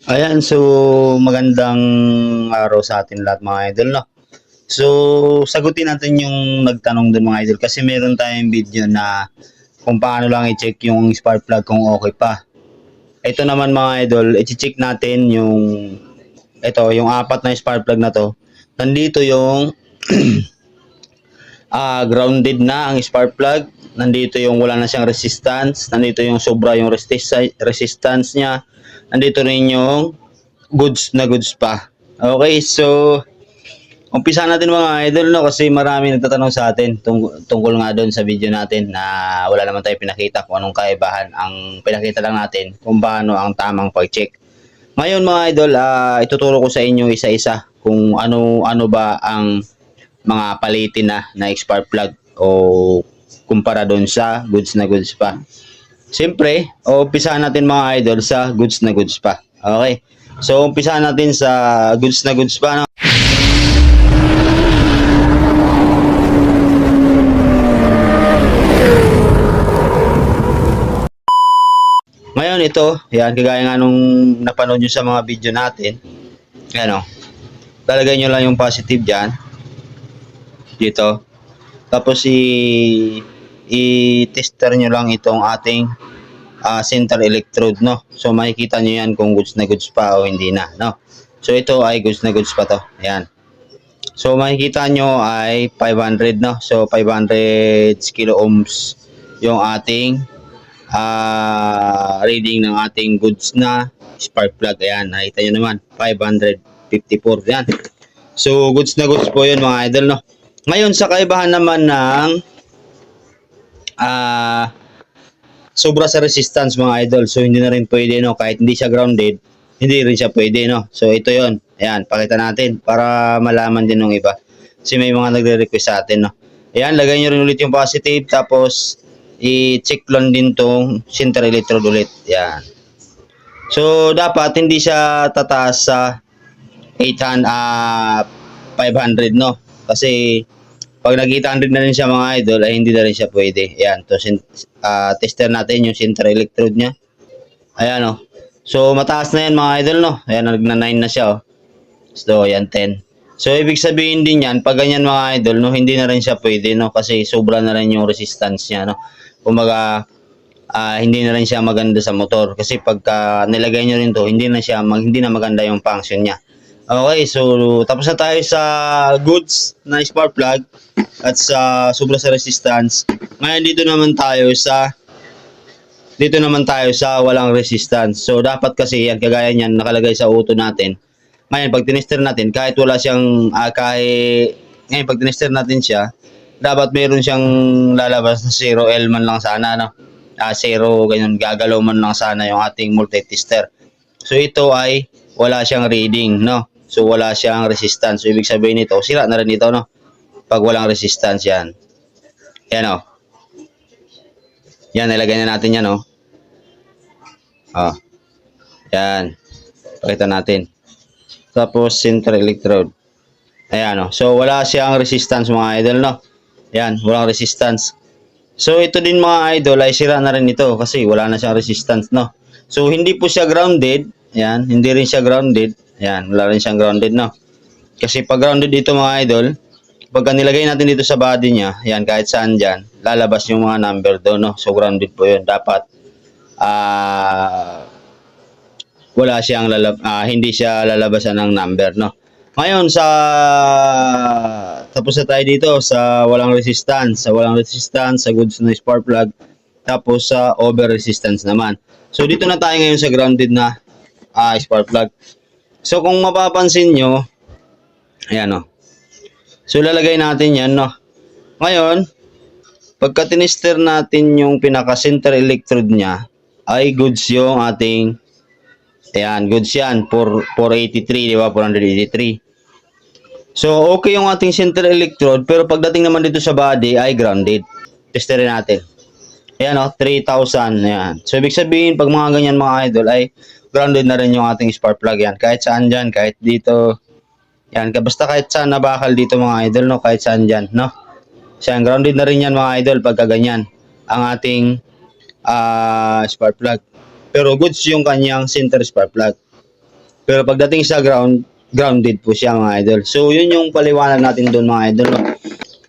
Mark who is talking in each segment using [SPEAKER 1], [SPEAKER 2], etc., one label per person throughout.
[SPEAKER 1] Ayan, so magandang araw sa atin lahat mga idol, no? So, sagutin natin yung nagtanong dun mga idol kasi meron tayong video na kung paano lang i-check yung spark plug kung okay pa. Ito naman mga idol, i-check natin yung apat na spark plug na to. Nandito yung grounded na ang spark plug. Nandito yung wala na siyang resistance. Nandito yung sobra yung resistance niya. Nandito rin yung goods na goods pa. Okay, so umpisa natin mga idol, no, kasi marami nagtatanong sa atin tungkol nga doon sa video natin na wala naman tayo pinakita kung anong kaibahan. Ang pinakita lang natin kung paano ang tamang pag-check. Ngayon mga idol, ituturo ko sa inyo isa-isa kung ano ba ang mga palitin na spark plug o kumpara doon sa goods na goods pa. Siyempre, umpisahan natin mga idol sa goods na goods pa. Okay. So, umpisahan natin sa goods na goods pa. No? Ngayon ito, yan, kagaya nga nung napanood nyo sa mga video natin. Yan o. Lalagay nyo lang yung positive dyan. Dito. Tapos i-tester nyo lang itong ating center electrode, no? So makikita nyo yan kung goods na goods pa o hindi na, no? So ito ay goods na goods pa to. Ayan. So makikita nyo ay 500, no? So 500 kilo ohms yung ating reading ng ating goods na spark plug. Ayan, nakita nyo naman 554. Yan. So goods na goods po yun mga idol, no? Ngayon sa kaibahan naman ng sobra sa resistance mga idol, so hindi na rin pwede, no, kahit hindi siya grounded, hindi rin siya pwede, no. So ito yon, ayan, pakita natin para malaman din ng iba kasi may mga nagre-request sa atin, no. Ayan, lagay nyo rin ulit yung positive, tapos i-check lang din tong center electrode ulit. Ayan. So dapat hindi siya tataas sa 500, no, kasi pag nag-800 na rin siya mga idol, ay hindi na rin siya pwede. Ayan, to tester natin yung center electrode niya. Ayan, oh. So mataas na yan mga idol, no. Ayan, nagna-9 na siya, oh. So ayan, 10. So ibig sabihin din yan, pag ganyan mga idol, no, hindi na rin siya pwede, no, kasi sobra na rin yung resistance niya, no. Kumbaga hindi na rin siya maganda sa motor kasi pagka nilagay niyo rin to, hindi na maganda yung function niya. Okay, so tapos na tayo sa goods na spark plug at sa sobra sa resistance. Ngayon dito naman tayo sa walang resistance. So dapat kasi yan kagaya niyan nakalagay sa auto natin. Ngayon pag tinester natin kahit wala siyang ngayon pag tinester natin siya, dapat meron siyang lalabas na 0L man lang sana, no. 0 ganyan, gagalaw man lang sana yung ating multi-tester. So ito ay wala siyang reading, no. So wala siyang resistance. So ibig sabihin nito, sira na rin ito, no. Pag walang resistance yan. Yan, oh. Yan, nilagay na natin yan, oh. Oh. Yan. Pakita natin. Tapos center electrode. Ayan, oh. So wala siyang resistance mga idol, no. Yan, walang resistance. So ito din mga idol ay sira na rin ito kasi wala na siyang resistance, no. So hindi po siya grounded. Yan, hindi rin siya grounded. Yan, wala rin siyang grounded, no. Kasi pag grounded dito mga idol, pagka nilagay natin dito sa body niya, yan, kahit saan dyan, lalabas yung mga number doon, no. So grounded po yun. Dapat hindi siya lalabasan ng number, no. Ngayon tapos na tayo dito sa walang resistance, sa goods na spark plug, tapos sa over resistance naman. So dito na tayo ngayon sa grounded na spark plug. So kung mapapansin nyo, ayan, oh. So lalagay natin yan, no. Ngayon, pagka tinester natin yung pinaka center electrode niya, ay goods yung ating, ayan, goods yan, 483, di ba, 483. So, okay yung ating center electrode, pero pagdating naman dito sa body ay grounded. Testerin natin. Ayan, oh, 3,000. Ayan. So, ibig sabihin, pag mga ganyan mga idol, ay grounded na rin yung ating spark plug. Yan. Kahit saan dyan, kahit dito. Yan. Basta kahit saan nabakal dito mga idol, no? Kahit saan dyan, no? So, yan, grounded na rin yan mga idol pagka ganyan ang ating spark plug. Pero goods yung kanyang center spark plug. Pero pagdating sa grounded po siya mga idol. So yun yung paliwanag natin doon mga idol. No?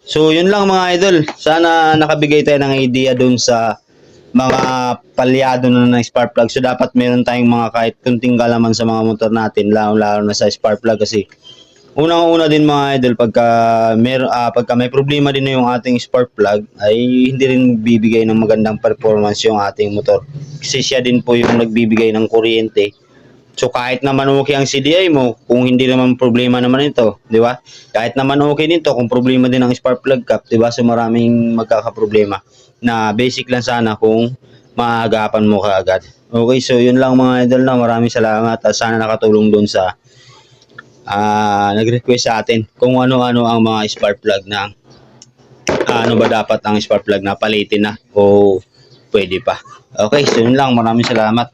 [SPEAKER 1] So yun lang mga idol. Sana nakabigay tayo ng idea doon sa mga palyado na ng spark plug. So dapat meron tayong mga kahit kunting kalaman sa mga motor natin, lalo na sa spark plug kasi unang-una din mga idol pagka may problema din na yung ating spark plug ay hindi rin bibigay ng magandang performance yung ating motor. Kasi siya din po yung nagbibigay ng kuryente. So kahit naman okay ang CDI mo, kung hindi naman problema naman ito, di ba? Kahit naman okay nito, kung problema din ang spark plug cap, di ba? So maraming magkakaproblema na basic lang sana kung maagapan mo kaagad. Okay, so yun lang mga idol na maraming salamat at sana nakatulong doon sa nag-request sa atin kung ano-ano ang mga spark plug na ano ba dapat ang spark plug na palitin na o pwede pa. Okay, so yun lang. Maraming salamat.